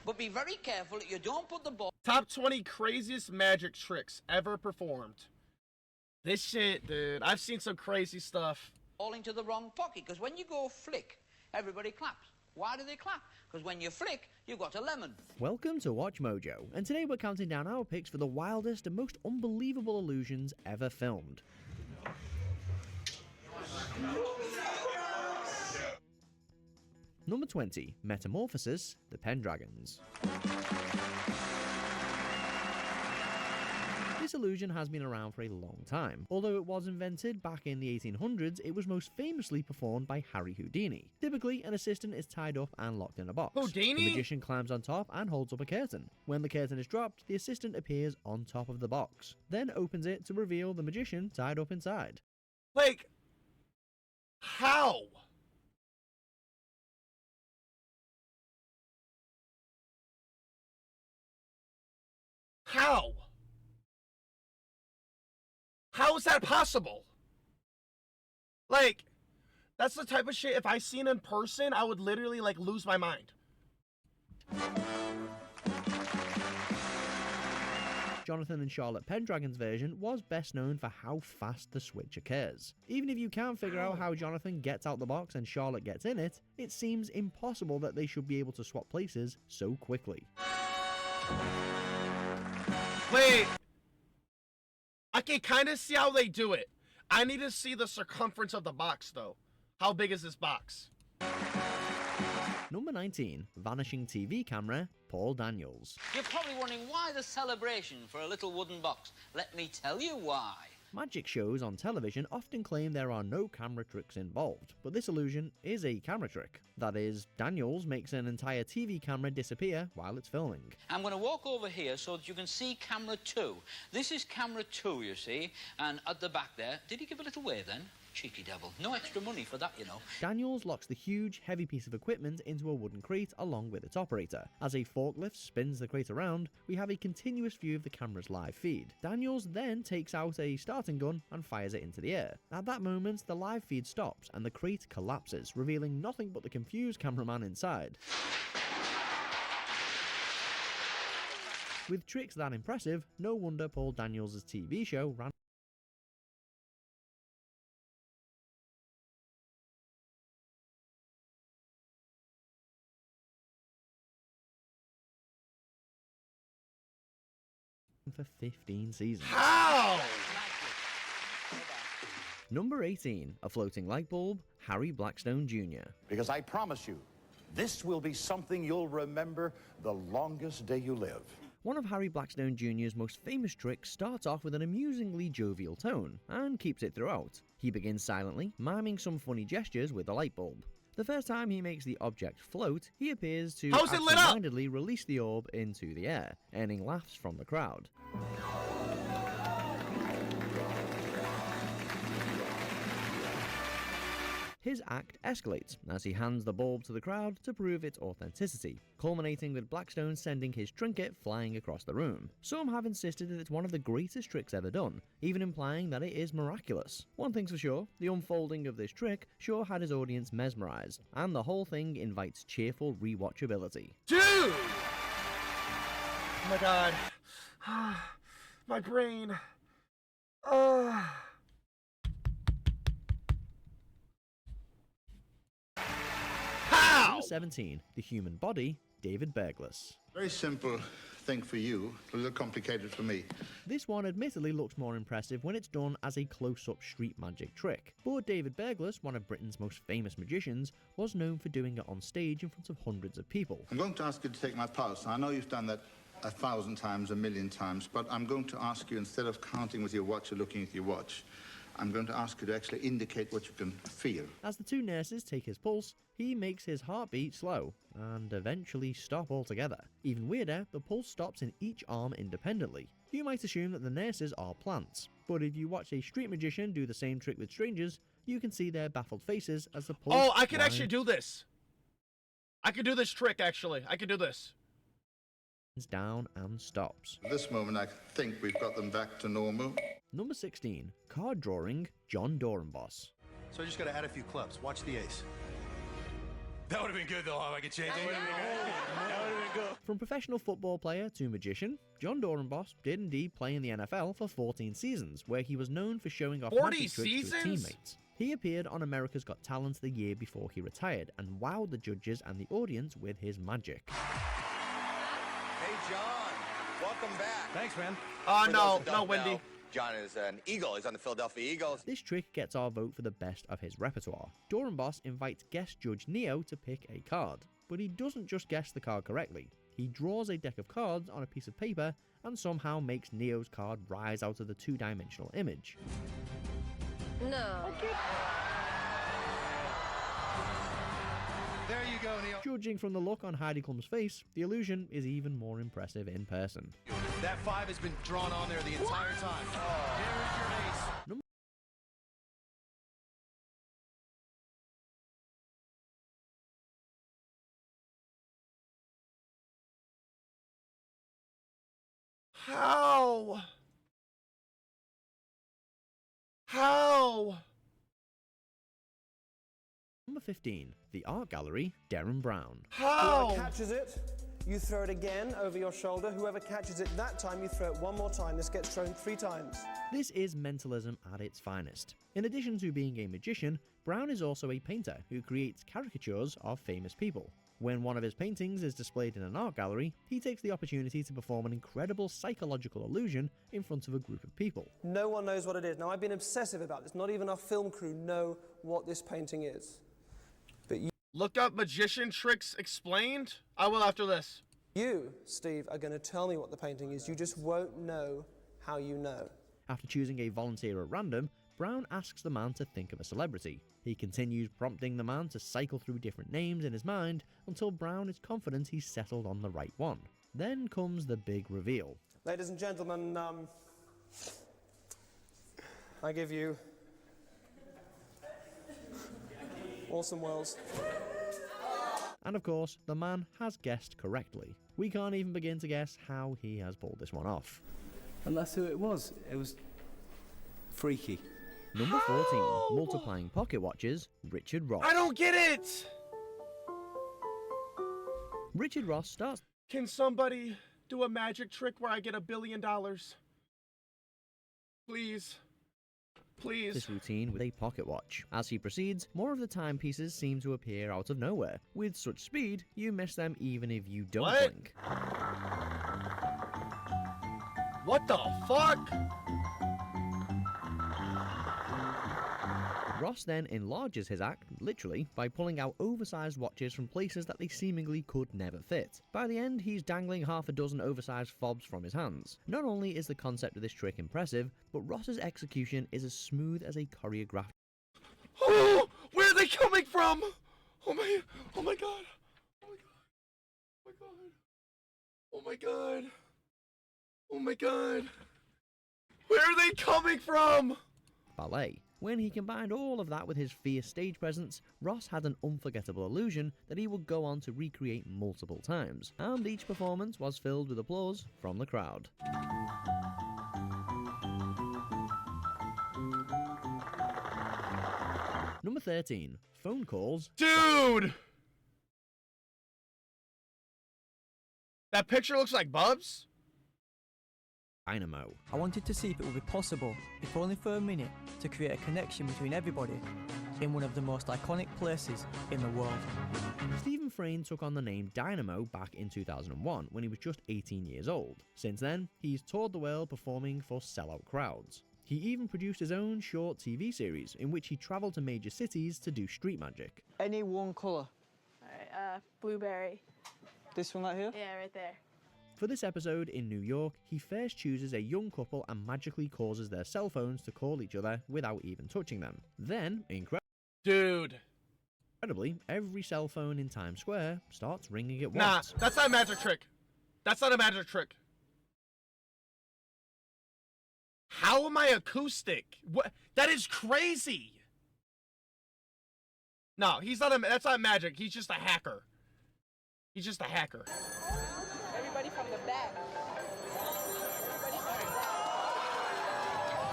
But be very careful that you don't put the ball... Top 20 craziest magic tricks ever performed. This shit, dude. I've seen some crazy stuff. ...all into the wrong pocket, because when you go flick, everybody claps. Why do they clap? Because when you flick, you've got a lemon. Welcome to Watch Mojo, and today we're counting down our picks for the wildest and most unbelievable illusions ever filmed. Number 20, Metamorphosis, the Pendragons. This illusion has been around for a long time. Although it was invented back in the 1800s, it was most famously performed by Harry Houdini. Typically, an assistant is tied up and locked in a box. Houdini? The magician climbs on top and holds up a curtain. When the curtain is dropped, the assistant appears on top of the box, then opens it to reveal the magician tied up inside. Like, how? How? How is that possible? Like, that's the type of shit, if I seen in person, I would literally, like, lose my mind. Jonathan and Charlotte Pendragon's version was best known for how fast the switch occurs. Even if you can't figure out how Jonathan gets out the box and Charlotte gets in it, it seems impossible that they should be able to swap places so quickly. Wait. I can kind of see how they do it. I need to see the circumference of the box, though. How big is this box? Number 19, Vanishing TV Camera, Paul Daniels. You're probably wondering why the celebration for a little wooden box. Let me tell you why. Magic shows on television often claim there are no camera tricks involved, but this illusion is a camera trick. That is, Daniels makes an entire TV camera disappear while it's filming. I'm going to walk over here so that you can see camera 2. This is camera 2, you see, and at the back there... Did he give a little wave then? Cheeky devil. No extra money for that, you know. Daniels locks the huge, heavy piece of equipment into a wooden crate along with its operator. As a forklift spins the crate around, we have a continuous view of the camera's live feed. Daniels then takes out a starting gun and fires it into the air. At that moment, the live feed stops and the crate collapses, revealing nothing but the confused cameraman inside. With tricks that impressive, no wonder Paul Daniels' TV show ran for 15 seasons. How? Number 18, a floating light bulb, Harry Blackstone Jr. Because I promise you, this will be something you'll remember the longest day you live. One of Harry Blackstone Jr.'s most famous tricks starts off with an amusingly jovial tone, and keeps it throughout. He begins silently, miming some funny gestures with the light bulb. The first time he makes the object float, he appears to absent-mindedly release the orb into the air, earning laughs from the crowd. His act escalates as he hands the bulb to the crowd to prove its authenticity, culminating with Blackstone sending his trinket flying across the room. Some have insisted that it's one of the greatest tricks ever done, even implying that it is miraculous. One thing's for sure, the unfolding of this trick sure had his audience mesmerized, and the whole thing invites cheerful rewatchability. Dude! Oh my god. My brain. Number 17, The Human Body, David Berglas. Very simple thing for you, a little complicated for me. This one admittedly looks more impressive when it's done as a close-up street magic trick, but David Berglas, one of Britain's most famous magicians, was known for doing it on stage in front of hundreds of people. I'm going to ask you to take my pulse. I know you've done that 1,000 times, 1,000,000 times, but I'm going to ask you, instead of counting with your watch or looking at your watch, I'm going to ask you to actually indicate what you can feel. As the two nurses take his pulse, he makes his heartbeat slow, and eventually stop altogether. Even weirder, the pulse stops in each arm independently. You might assume that the nurses are plants, but if you watch a street magician do the same trick with strangers, you can see their baffled faces as the pulse... Oh, I can actually do this! I can do this trick, actually. I can do this. ...down and stops. At this moment, I think we've got them back to normal. Number 16, card drawing, John Dorenbos. So I just gotta add a few clubs. Watch the ace. That would have been good, though. I could change it. From professional football player to magician, John Dorenbos did indeed play in the NFL for 14 seasons, where he was known for showing off 40 magic tricks to his seasons? teammates. He appeared on America's Got Talent the year before he retired and wowed the judges and the audience with his magic. Hey, John. Welcome back. Thanks, man. Oh, For no, those who no, don't Wendy. know, John is an Eagle. He's on the Philadelphia Eagles. This trick gets our vote for the best of his repertoire. Dorenbos invites guest judge Neo to pick a card, but he doesn't just guess the card correctly. He draws a deck of cards on a piece of paper and somehow makes Neo's card rise out of the two-dimensional image. No. There you go, Neil. Judging from the look on Heidi Klum's face, the illusion is even more impressive in person. That 5 has been drawn on there the entire time. There is your ace. How? How? Number 15, the art gallery, Darren Brown. How? Whoever catches it, you throw it again over your shoulder. Whoever catches it that time, you throw it one more time. This gets thrown 3 times. This is mentalism at its finest. In addition to being a magician, Brown is also a painter who creates caricatures of famous people. When one of his paintings is displayed in an art gallery, he takes the opportunity to perform an incredible psychological illusion in front of a group of people. No one knows what it is. Now, I've been obsessive about this. Not even our film crew know what this painting is. But Look up magician tricks explained. I will after this. you, Steve, are going to tell me what the painting is. You just won't know how you know. After choosing a volunteer at random, Brown asks the man to think of a celebrity. He continues prompting the man to cycle through different names in his mind until Brown is confident he's settled on the right one. Then comes the big reveal. Ladies and gentlemen, I give you Orson Welles. And of course, the man has guessed correctly. We can't even begin to guess how he has pulled this one off. And that's who it was. It was freaky. Number 14, multiplying pocket watches, Richard Ross. I don't get it. Richard Ross starts Can somebody do a magic trick where I get $1 billion? Please. Please. this routine with a pocket watch. As he proceeds, more of the timepieces seem to appear out of nowhere. With such speed, you miss them even if you don't What? blink. What the fuck? Ross then enlarges his act, literally, by pulling out oversized watches from places that they seemingly could never fit. By the end, he's dangling half a dozen oversized fobs from his hands. Not only is the concept of this trick impressive, but Ross's execution is as smooth as a choreographed. Oh, where are they coming from? Oh my god. Oh my god. Oh my god. Oh my god. Oh my god. Where are they coming from? ballet. When he combined all of that with his fierce stage presence, Ross had an unforgettable illusion that he would go on to recreate multiple times, and each performance was filled with applause from the crowd. Number 13, phone calls. Dude! That picture looks like Bubs? Dynamo. I wanted to see if it would be possible, if only for a minute, to create a connection between everybody in one of the most iconic places in the world. Stephen Frayne took on the name Dynamo back in 2001 when he was just 18 years old. Since then, he's toured the world performing for sellout crowds. He even produced his own short TV series in which he travelled to major cities to do street magic. Any one colour? Alright, blueberry. This one right here? Yeah, right there. For this episode in New York, he first chooses a young couple and magically causes their cell phones to call each other without even touching them. Then, Dude. incredibly, every cell phone in Times Square starts ringing at Nah, once. that's not a magic trick. That's not a magic trick. How am I acoustic? What? That is crazy. No, he's not that's not magic. He's just a hacker. He's just a hacker. Everybody from the back.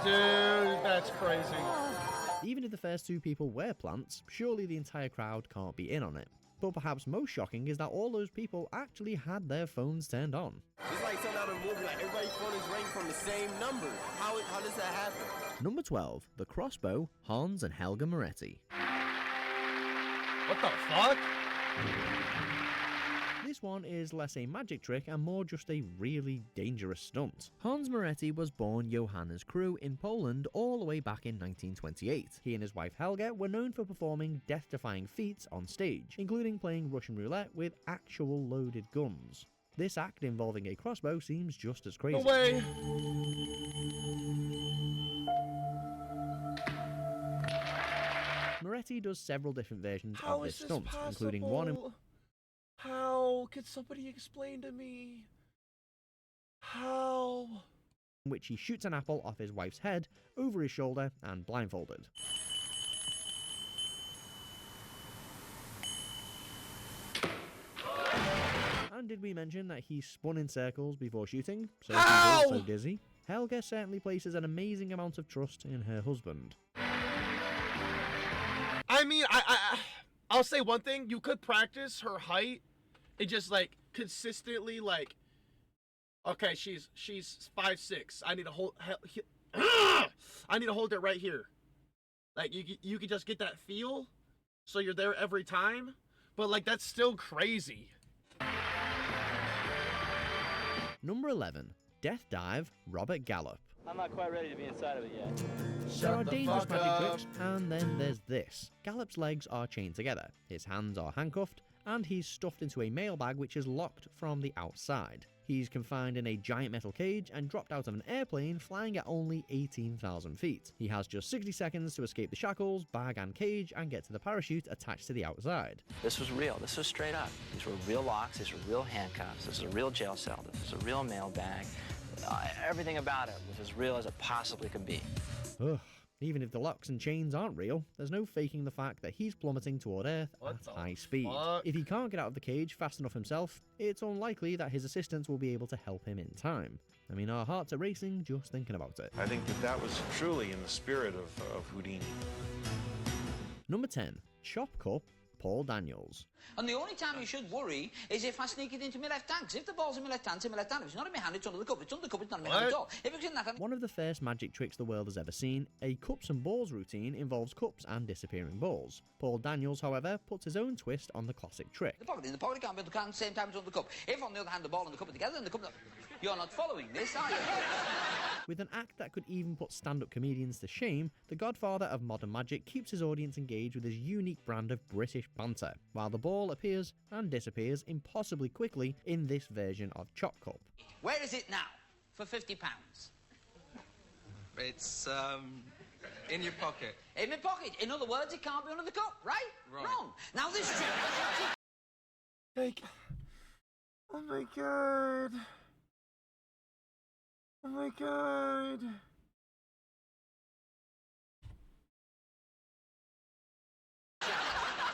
Dude, that's crazy. Even if the first two people wear plants, surely the entire crowd can't be in on it. But perhaps most shocking is that all those people actually had their phones turned on. It's like something out of a movie, like everybody's phone is ranked from the same number. How does that happen? Number 12, the crossbow, Hans and Helga Moretti. What the fuck? This one is less a magic trick and more just a really dangerous stunt. Hans Moretti was born Johannes Crew in Poland all the way back in 1928. He and his wife Helga were known for performing death-defying feats on stage, including playing Russian roulette with actual loaded guns. This act involving a crossbow seems just as crazy. No way! Moretti does several different versions How of this is this stunt, including one in How? Could somebody explain to me? How? which he shoots an apple off his wife's head, over his shoulder, and blindfolded. And did we mention that he spun in circles before shooting, so he was also dizzy? Helga certainly places an amazing amount of trust in her husband. I mean, I'll say one thing. You could practice her height and just, like, consistently, like, okay, she's 5'6". I need to hold, I need to hold it right here. Like, you could just get that feel, so you're there every time. But, like, that's still crazy. Number 11, Death Dive, Robert Gallup. I'm not quite ready to be inside of it yet. There are dangerous magic tricks, and then there's this. Gallup's legs are chained together, his hands are handcuffed, and he's stuffed into a mailbag which is locked from the outside. He's confined in a giant metal cage and dropped out of an airplane flying at only 18,000 feet. He has just 60 seconds to escape the shackles, bag and cage, and get to the parachute attached to the outside. This was real. This was straight up. These were real locks. These were real handcuffs. This was a real jail cell. This was a real mailbag. Everything about it was as real as it possibly could be. Ugh. Even if the locks and chains aren't real, there's no faking the fact that he's plummeting toward Earth at high speed. If he can't get out of the cage fast enough himself, it's unlikely that his assistants will be able to help him in time. I mean, our hearts are racing just thinking about it. I think that was truly in the spirit of Houdini. Number 10, Chop Cup, Paul Daniels. And the only time you should worry is if I sneak it into my left hand. Because if the ball's in my left hand, it's in my left hand. If it's not in my hand, it's under the cup. If it's under the cup, it's not in my hand at all. If it's in that hand... One of the first magic tricks the world has ever seen, a cups and balls routine involves cups and disappearing balls. Paul Daniels, however, puts his own twist on the classic trick. The pocket can't be at the same time as under the cup. If, on the other hand, the ball and the cup are together, then the cup... You're not following this, are you? With an act that could even put stand-up comedians to shame, the godfather of modern magic keeps his audience engaged with his unique brand of British banter, while the ball appears and disappears impossibly quickly in this version of Chop Cup. Where is it now? For £50? It's, in your pocket. In my pocket. In other words, it can't be under the cup, right? Wrong. Now this trick... Like... Oh my god... Oh my god.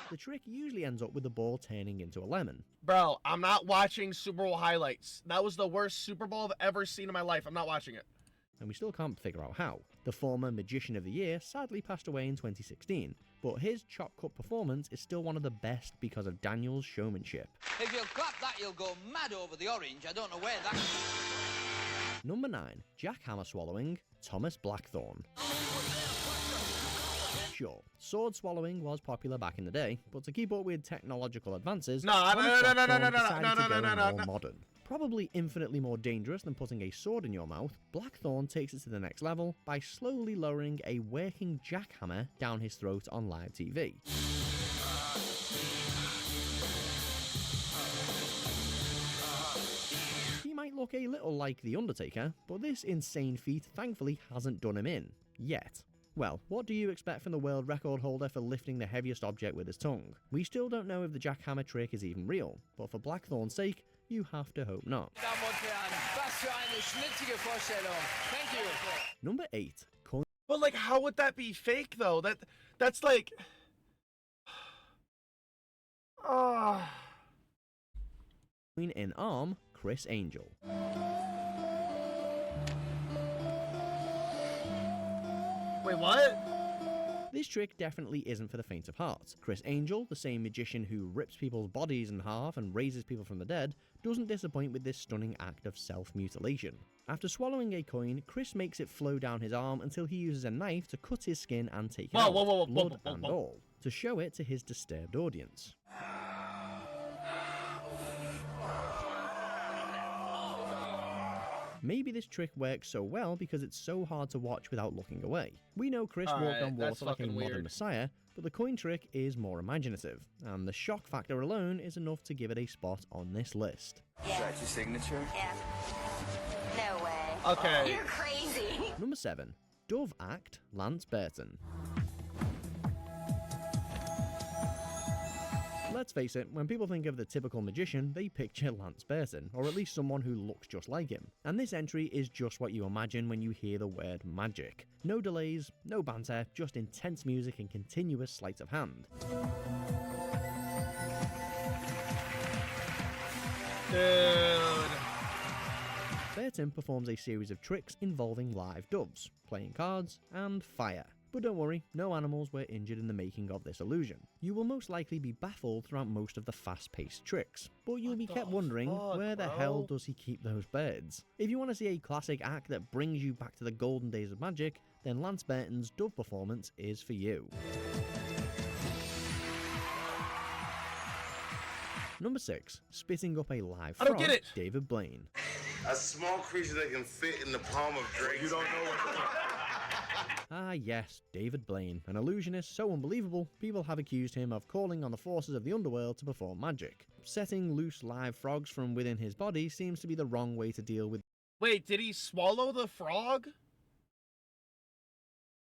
The trick usually ends up with the ball turning into a lemon. Bro, I'm not watching Super Bowl highlights. That was the worst Super Bowl I've ever seen in my life. I'm not watching it. And we still can't figure out how. The former Magician of the Year sadly passed away in 2016, but his Chop Cup performance is still one of the best because of Daniel's showmanship. If you'll clap that, you'll go mad over the orange. I don't know where that... Number 9, jackhammer swallowing, Thomas Blackthorne. Sure, sword swallowing was popular back in the day, but to keep up with technological advances, Thomas Blackthorne decided to go more modern. Probably infinitely more dangerous than putting a sword in your mouth, Blackthorne takes it to the next level by slowly lowering a working jackhammer down his throat on live TV. Look a little like The Undertaker, but this insane feat thankfully hasn't done him in. Yet. Well, what do you expect from the world record holder for lifting the heaviest object with his tongue? We still don't know if the jackhammer trick is even real, but for Blackthorne's sake, you have to hope not. Number 8. But like, how would that be fake though? That's like... In arm, Chris Angel. Wait, what? This trick definitely isn't for the faint of heart. Chris Angel, the same magician who rips people's bodies in half and raises people from the dead, doesn't disappoint with this stunning act of self-mutilation. After swallowing a coin, Chris makes it flow down his arm until he uses a knife to cut his skin and take it out, blood and all, to show it to his disturbed audience. Maybe this trick works so well because it's so hard to watch without looking away. We know Chris walked on water like a modern messiah, but the coin trick is more imaginative, and the shock factor alone is enough to give it a spot on this list. Is that your signature? Yeah. No way. Okay. You're crazy. Number 7. Dove Act, Lance Burton. Let's face it, when people think of the typical magician, they picture Lance Burton, or at least someone who looks just like him. And this entry is just what you imagine when you hear the word magic. No delays, no banter, just intense music and continuous sleight of hand. Dude. Burton performs a series of tricks involving live doves, playing cards, and fire. But don't worry, no animals were injured in the making of this illusion. You will most likely be baffled throughout most of the fast-paced tricks, but you'll be kept wondering, where the hell does he keep those birds? If you want to see a classic act that brings you back to the golden days of magic, then Lance Burton's dove performance is for you. Number 6. Spitting up a live frog, David Blaine. A small creature that can fit in the palm of Drake. You don't know what Ah yes, David Blaine, an illusionist so unbelievable, people have accused him of calling on the forces of the underworld to perform magic. Setting loose live frogs from within his body seems to be the wrong way to deal with... Wait, did he swallow the frog?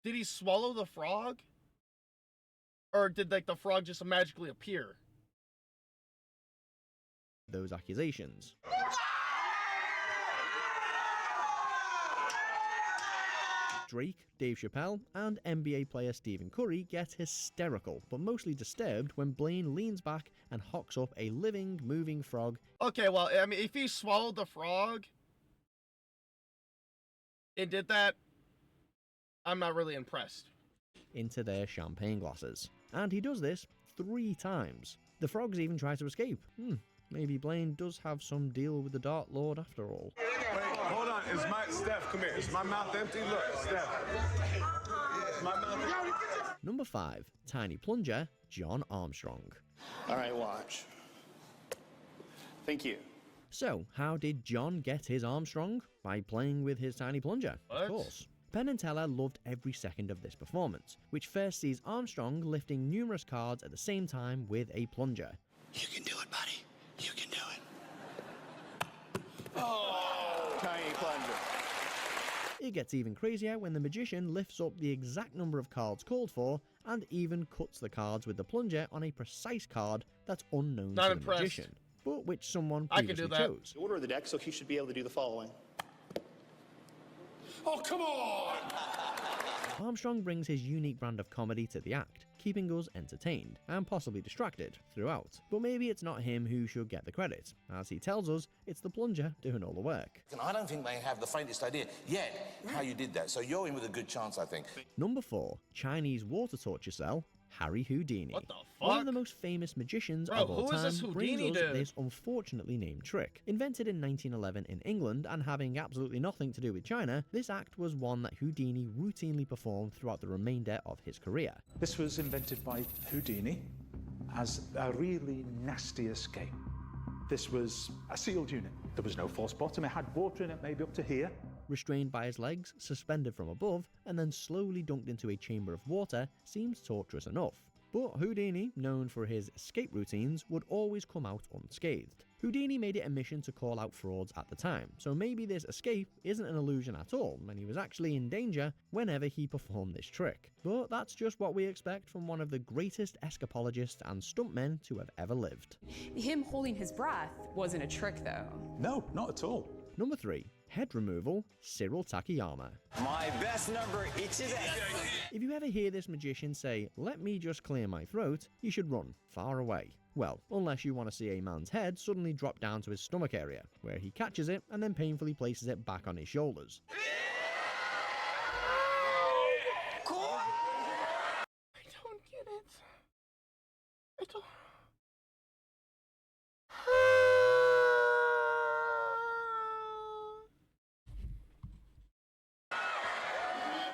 Did he swallow the frog? Or did, like, the frog just magically appear? Those accusations. Drake, Dave Chappelle, and NBA player Stephen Curry get hysterical, but mostly disturbed when Blaine leans back and hocks up a living, moving frog. Okay, well, I mean, if he swallowed the frog and did that, I'm not really impressed. Into their champagne glasses. And he does this 3 times. The frogs even try to escape. Maybe Blaine does have some deal with the Dark Lord after all. Wait, hold on. Steph, come here. Is my mouth empty? Look, Steph. Is my mouth empty? Number 5. Tiny Plunger, John Armstrong. All right, watch. Thank you. So, how did John get his Armstrong? By playing with his tiny plunger, of course. Penn and Teller loved every second of this performance, which first sees Armstrong lifting numerous cards at the same time with a plunger. You can do it, buddy. You can do it. Oh, tiny plunger. It gets even crazier when the magician lifts up the exact number of cards called for and even cuts the cards with the plunger on a precise card that's unknown to the magician, but which someone previously chose. The order of the deck, so he should be able to do the following. Oh, come on! Armstrong brings his unique brand of comedy to the act, keeping us entertained and possibly distracted throughout. But maybe it's not him who should get the credit. As he tells us, it's the plunger doing all the work. I don't think they have the faintest idea yet how you did that, so you're in with a good chance, I think. Number 4. Chinese water torture cell, Harry Houdini. What the fuck? One of the most famous magicians of all time brings us this unfortunately named trick. Invented in 1911 in England and having absolutely nothing to do with China, this act was one that Houdini routinely performed throughout the remainder of his career. This was invented by Houdini as a really nasty escape. This was a sealed unit. There was no false bottom. It had water in it, maybe up to here. Restrained by his legs, suspended from above, and then slowly dunked into a chamber of water seems torturous enough. But Houdini, known for his escape routines, would always come out unscathed. Houdini made it a mission to call out frauds at the time, so maybe this escape isn't an illusion at all, and he was actually in danger whenever he performed this trick. But that's just what we expect from one of the greatest escapologists and stuntmen to have ever lived. Him holding his breath wasn't a trick, though. No, not at all. Number 3. Head removal, Cyril Takayama. My best number each day. If you ever hear this magician say, "Let me just clear my throat," you should run far away. Well, unless you want to see a man's head suddenly drop down to his stomach area, where he catches it and then painfully places it back on his shoulders.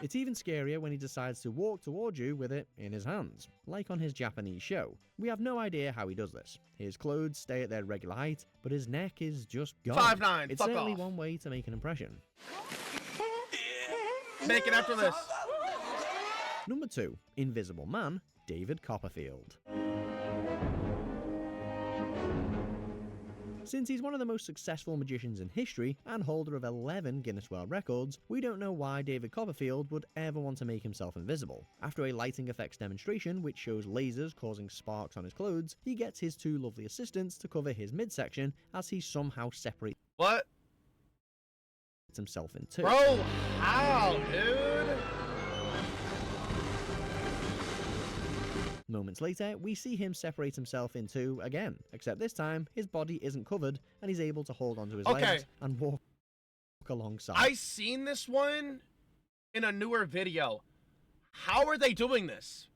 It's even scarier when he decides to walk towards you with it in his hands, like on his Japanese show. We have no idea how he does this. His clothes stay at their regular height, but his neck is just gone. 5'9", It's fuck certainly off. one way to make an impression. Make it after this. Number 2. Invisible Man, David Copperfield. Since he's one of the most successful magicians in history and holder of 11 Guinness World Records, we don't know why David Copperfield would ever want to make himself invisible. After a lighting effects demonstration which shows lasers causing sparks on his clothes, he gets his 2 lovely assistants to cover his midsection as he somehow separates himself in 2. Bro, how, dude? Moments later, we see him separate himself in 2 again, except this time his body isn't covered and he's able to hold onto his legs and walk alongside. I seen this one in a newer video. How are they doing this?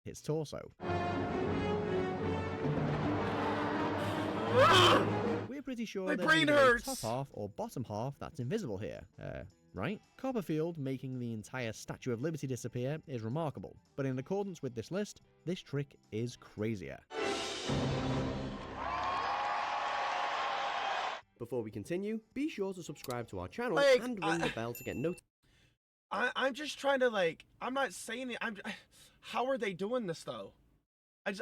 His torso. We're pretty sure My there's brain either a hurts. top half or bottom half that's invisible here, right? Copperfield making the entire Statue of Liberty disappear is remarkable, but in accordance with this list, this trick is crazier. Before we continue, be sure to subscribe to our channel Like, and ring the bell to get notified. I'm just trying to, like, I'm not saying it. How are they doing this though? I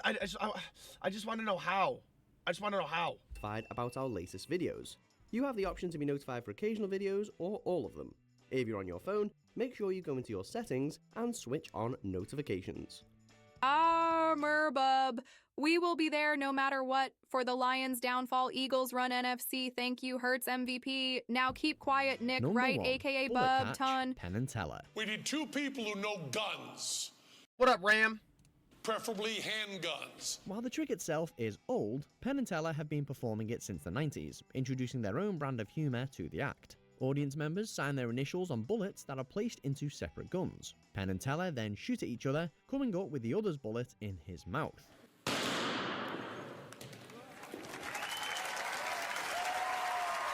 just want to know how. I just want to know how. About our latest videos. You have the option to be notified for occasional videos or all of them. If you're on your phone, make sure you go into your settings and switch on notifications. Armor Bub. We will be there no matter what for the Lions downfall, Eagles run NFC. Thank you, Hertz MVP. Now keep quiet, Nick, Number right? 1, AKA Bullet Bub, Catch, Ton. Penn and Teller. We need 2 people who know guns. What up, Ram? Preferably handguns. While the trick itself is old, Penn and Teller have been performing it since the 90s, introducing their own brand of humour to the act. Audience members sign their initials on bullets that are placed into separate guns. Penn and Teller then shoot at each other, coming up with the other's bullet in his mouth.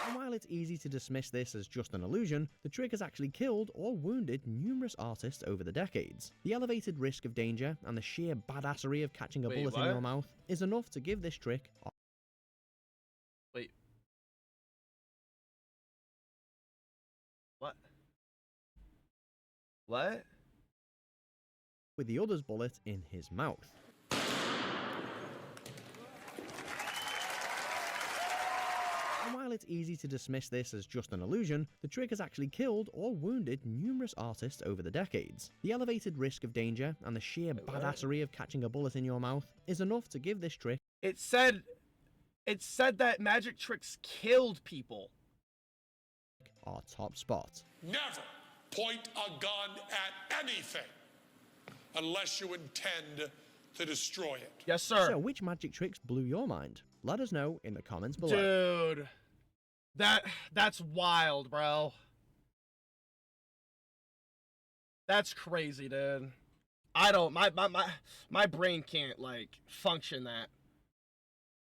And while it's easy to dismiss this as just an illusion, the trick has actually killed or wounded numerous artists over the decades. The elevated risk of danger and the sheer badassery of catching a bullet in your mouth is enough to give this trick. Wait. What? What? With the other's bullet in his mouth. And while it's easy to dismiss this as just an illusion, the trick has actually killed or wounded numerous artists over the decades. The elevated risk of danger and the sheer badassery of catching a bullet in your mouth is enough to give this trick. It said that magic tricks killed people. Our top spot. Never point a gun at anything unless you intend to destroy it. Yes, sir. So, which magic tricks blew your mind? Let us know in the comments below. Dude, that's wild, bro. That's crazy, dude. I don't, my brain can't, like, function that.